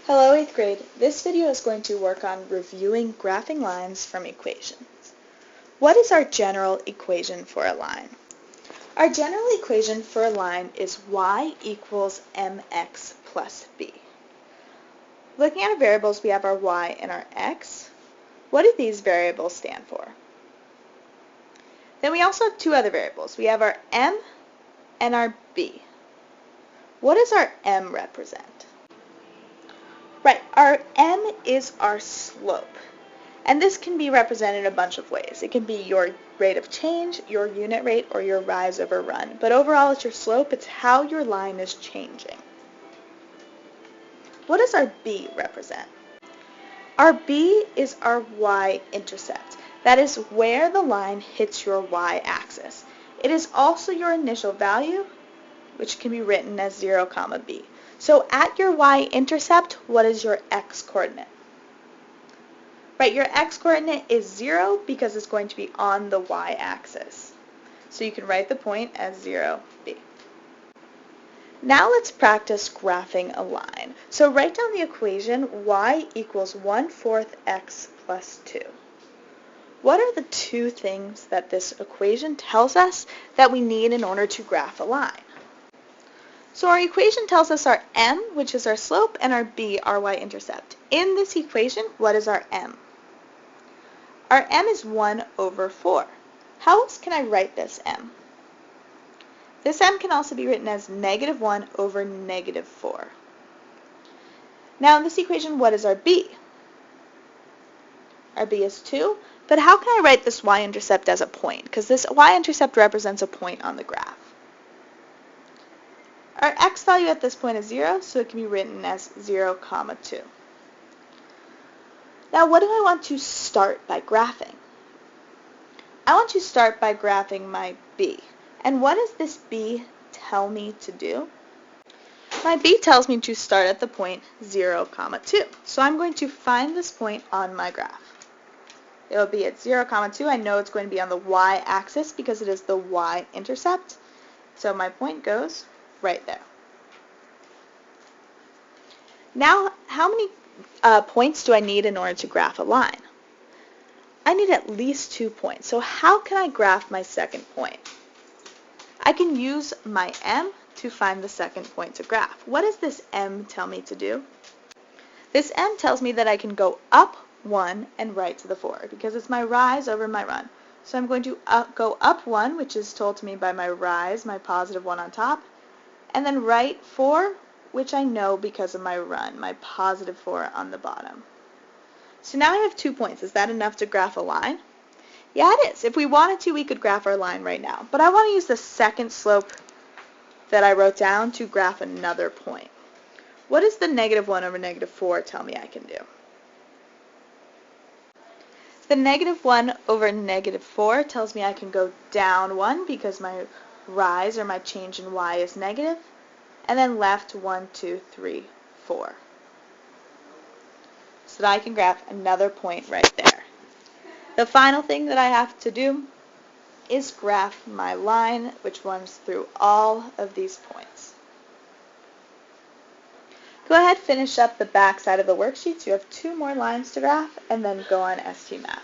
Hello 8th grade. This video is going to work on reviewing graphing lines from equations. What is our general equation for a line? Our general equation for a line is y equals mx plus b. Looking at our variables, we have our y and our x. What do these variables stand for? Then we also have two other variables. We have our m and our b. What does our m represent? Right, our m is our slope, and this can be represented in a bunch of ways. It can be your rate of change, your unit rate, or your rise over run. But overall, it's your slope. It's how your line is changing. What does our b represent? Our b is our y-intercept. That is where the line hits your y-axis. It is also your initial value, which can be written as 0, b. So at your y-intercept, what is your x-coordinate? Right, your x-coordinate is 0 because it's going to be on the y-axis. So you can write the point as 0, b. Now let's practice graphing a line. So write down the equation y equals 1/4 x plus 2. What are the two things that this equation tells us that we need in order to graph a line? So our equation tells us our m, which is our slope, and our b, our y-intercept. In this equation, what is our m? Our m is 1/4. How else can I write this m? This m can also be written as -1/-4. Now in this equation, what is our b? Our b is 2, but how can I write this y-intercept as a point? Because this y-intercept represents a point on the graph. Our x value at this point is 0, so it can be written as 0, 2. Now, what do I want to start by graphing? I want to start by graphing my b. And what does this b tell me to do? My b tells me to start at the point 0, 2. So I'm going to find this point on my graph. It will be at 0, 2. I know it's going to be on the y-axis because it is the y-intercept. So my point goes right there. Now, how many points do I need in order to graph a line? I need at least 2 points. So how can I graph my second point? I can use my m to find the second point to graph. What does this m tell me to do? This m tells me that I can go up 1 and right to the 4 because it's my rise over my run. So I'm going to go up 1, which is told to me by my rise, my positive 1 on top, and then right 4, which I know because of my run, my positive 4 on the bottom. So now I have 2 points. Is that enough to graph a line? Yeah, it is. If we wanted to, we could graph our line right now. But I want to use the second slope that I wrote down to graph another point. What does the -1/-4 tell me I can do? The -1/-4 tells me I can go down 1 because my rise or my change in y is negative, and then left 1, 2, 3, 4. So that I can graph another point right there. The final thing that I have to do is graph my line, which runs through all of these points. Go ahead, finish up the back side of the worksheets. You have 2 more lines to graph, and then go on ST Math.